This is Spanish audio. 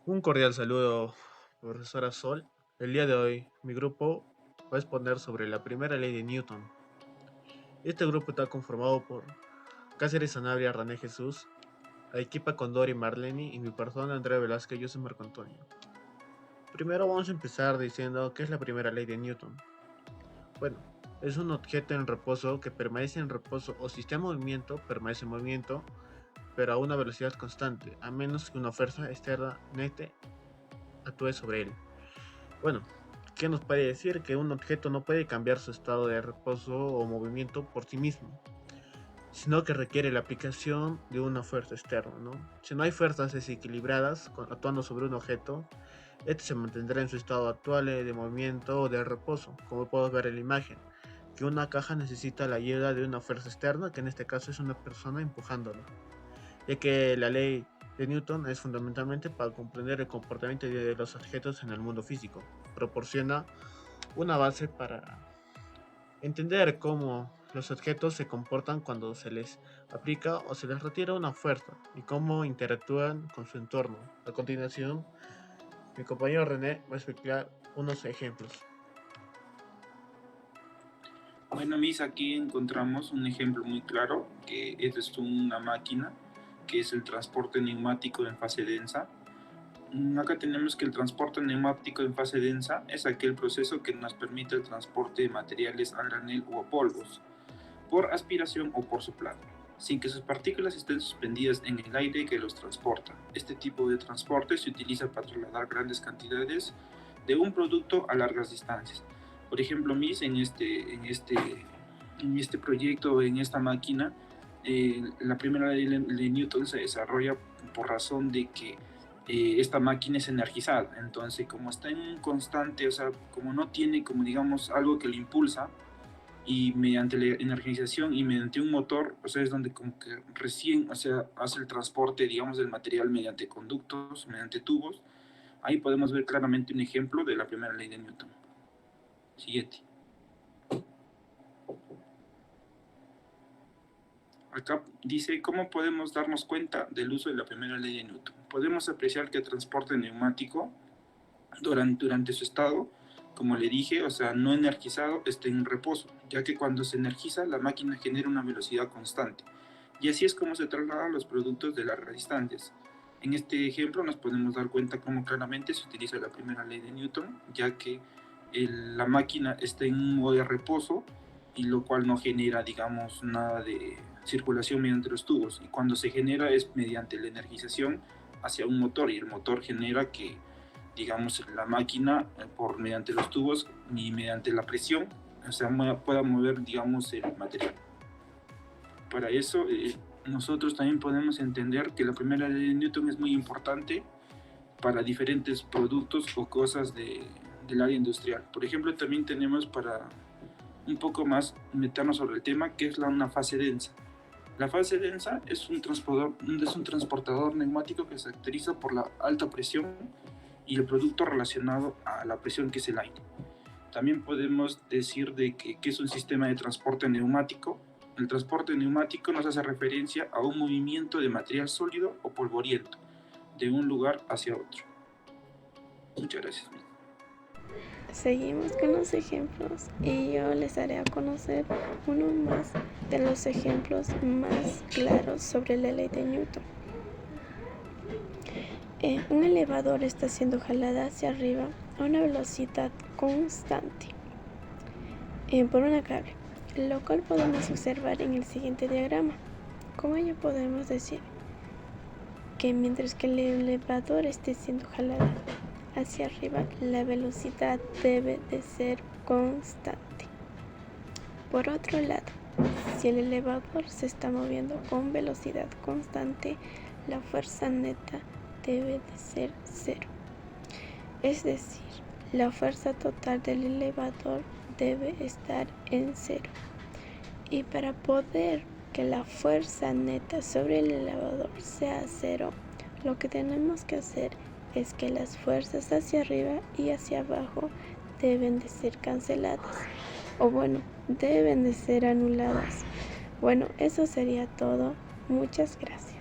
Un cordial saludo, profesora Sol. El día de hoy, mi grupo va a exponer sobre la primera ley de Newton. Este grupo está conformado por Cáceres Sanabria, René Jesús, Arequipa Condori Marleni y mi persona Andrea Velázquez, yo soy Marco Antonio. Primero vamos a empezar diciendo qué es la primera ley de Newton. Bueno, es un objeto en reposo que permanece en reposo o si está en movimiento, permanece en movimiento, pero a una velocidad constante, a menos que una fuerza externa neta actúe sobre él. Bueno, ¿qué nos puede decir? Que un objeto no puede cambiar su estado de reposo o movimiento por sí mismo, sino que requiere la aplicación de una fuerza externa, ¿no? Si no hay fuerzas desequilibradas actuando sobre un objeto, este se mantendrá en su estado actual de movimiento o de reposo, como podemos ver en la imagen, que una caja necesita la ayuda de una fuerza externa, que en este caso es una persona empujándola, ya que la ley de Newton es fundamentalmente para comprender el comportamiento de los objetos en el mundo físico. Proporciona una base para entender cómo los objetos se comportan cuando se les aplica o se les retira una fuerza y cómo interactúan con su entorno. A continuación, mi compañero René va a explicar unos ejemplos. Bueno, Miss, aquí encontramos un ejemplo muy claro, que es una máquina, que es el transporte neumático en fase densa. Acá tenemos que el transporte neumático en fase densa es aquel proceso que nos permite el transporte de materiales a granel o a polvos, por aspiración o por soplado, sin que sus partículas estén suspendidas en el aire que los transporta. Este tipo de transporte se utiliza para trasladar grandes cantidades de un producto a largas distancias. Por ejemplo, Miss, en este proyecto, en esta máquina, la primera ley de Newton se desarrolla por razón de que esta máquina es energizada. Entonces, como está en un constante, o sea, como no tiene, como digamos, algo que lo impulsa, y mediante la energización y mediante un motor, o sea, es donde como que recién, o sea, hace el transporte, digamos, del material mediante conductos, mediante tubos. Ahí podemos ver claramente un ejemplo de la primera ley de Newton. Siguiente. Acá dice, ¿cómo podemos darnos cuenta del uso de la primera ley de Newton? Podemos apreciar que el transporte neumático durante su estado, como le dije, o sea, no energizado, está en reposo, ya que cuando se energiza la máquina genera una velocidad constante. Y así es como se trasladan los productos de largas distancias. En este ejemplo nos podemos dar cuenta cómo claramente se utiliza la primera ley de Newton, ya que la máquina está en un modo de reposo y lo cual no genera, digamos, nada de circulación mediante los tubos. Y cuando se genera es mediante la energización hacia un motor y el motor genera que, digamos, la máquina por mediante los tubos y mediante la presión, o sea, pueda mover, digamos, el material. Para eso, nosotros también podemos entender que la primera ley de Newton es muy importante para diferentes productos o cosas del área industrial. Por ejemplo, también tenemos para un poco más meternos sobre el tema, que es una fase densa. La fase densa es un transportador neumático que se caracteriza por la alta presión y el producto relacionado a la presión que es el aire. También podemos decir de que es un sistema de transporte neumático. El transporte neumático nos hace referencia a un movimiento de material sólido o polvoriento de un lugar hacia otro. Muchas gracias. Seguimos con los ejemplos y yo les daré a conocer uno más de los ejemplos más claros sobre la ley de Newton. Un elevador está siendo jalado hacia arriba a una velocidad constante por una cable, lo cual podemos observar en el siguiente diagrama. Con ello podemos decir que mientras que el elevador esté siendo jalado hacia arriba, la velocidad debe de ser constante. Por otro lado, si el elevador se está moviendo con velocidad constante, la fuerza neta debe de ser cero. Es decir, la fuerza total del elevador debe estar en cero. Y para poder que la fuerza neta sobre el elevador sea cero, lo que tenemos que hacer es que las fuerzas hacia arriba y hacia abajo deben de ser canceladas, o bueno, deben de ser anuladas. Bueno, eso sería todo. Muchas gracias.